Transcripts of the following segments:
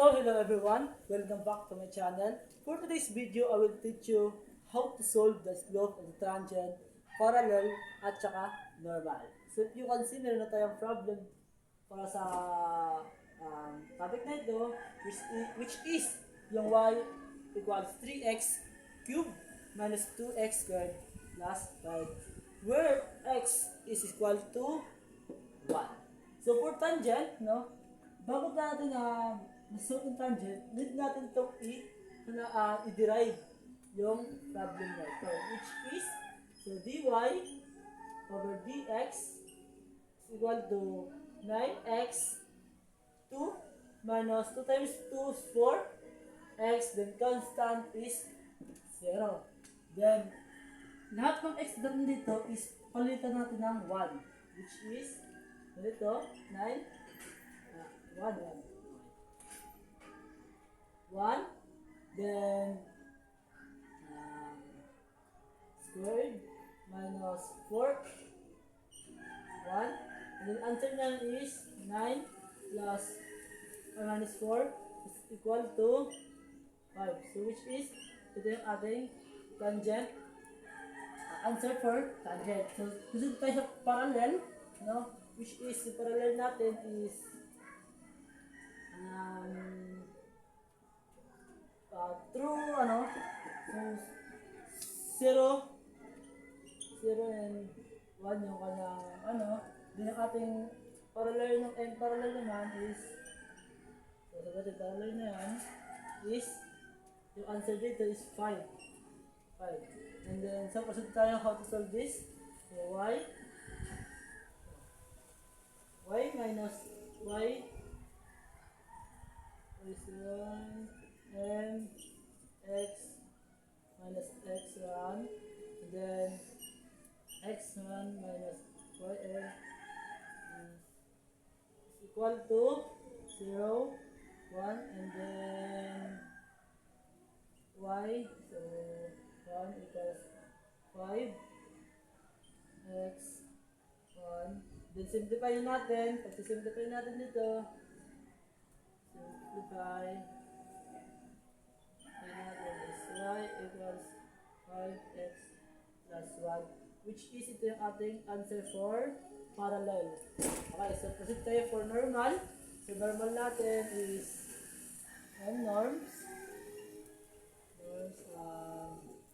So hello everyone, welcome back to my channel. For today's video, I will teach you how to solve the slope of the tangent, parallel, at saka normal. So if you can see, meron na tayong problem para sa topic na ito, which is yung y equals 3x cubed minus 2x squared plus 5, where x is equal to 1. So for tangent, no, bago natin na-solve yung tangent, need natin itong i-derive yung problem na ito, which is, so dy over dx is equal to 9x 2 minus 2 times 2 is 4 x, then constant is 0. Then, lahat ng x natin dito is palitan natin ng 1, which is dito 9 1, then squared minus 4 1, and then answer na is 9 plus minus 4 is equal to 5. So which is ito yung ating tangent, answer for tangent. So susunod tayo sa parallel, no, which is yung parallel natin is through so 0 and 1 yung kanyang din yung ating parallel ng parallel naman is, so sagot yung parallel na yan is, yung answer dito is 5. And then so proceed tayo how to solve this. So y minus y is 1 and x minus x1, and then x1 minus yn is equal to 0, 1, and then y, so 1 equals 5 x 1, then simplify natin. Pag simplify natin dito, simplify natin is y equals 5x plus 1, which is ito yung ating answer for parallel. Okay, so proceed tayo for normal. So normal natin is norms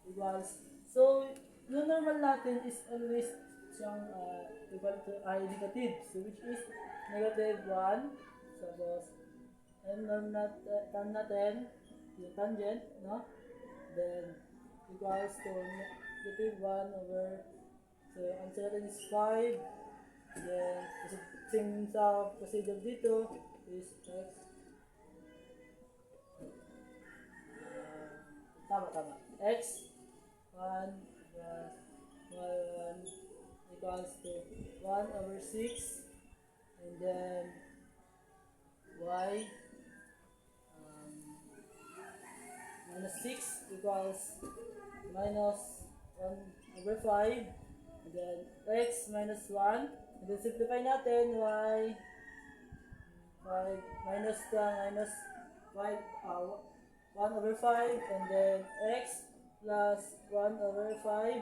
equals, so yung normal natin is always siyang equal to negative, so which is negative 1. Suppose norm natin yung tangent, no, then equals to negative 1 over, so yung answer natin is 5. Then same sa procedure dito is x, tama x 1 plus y1 equals to 1 over 6, and then y minus 6 equals minus 1 over 5, and then x minus 1, and then simplify natin y 5 minus 5 1 over 5, and then x plus 1 over 5,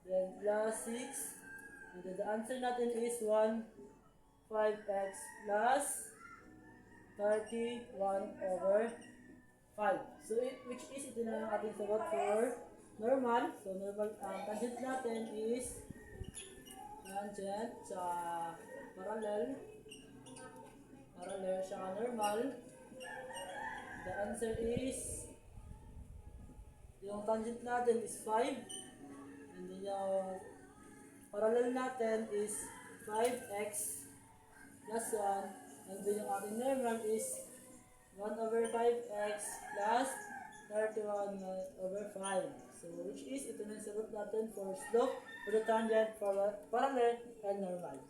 then plus 6, and then the answer natin is 5x plus 31 over 5. So which is ito na ang ating sagot for normal. So normal, tangent natin is tangent sa parallel sa normal. The answer is, yung tangent natin is 5, and then yung parallel natin is 5x plus 1, and then yung ating normal is 1 over 5x plus 31 over 5. So which is ito na yung sagot natin for slope, for the tangent, for parallel, and normal.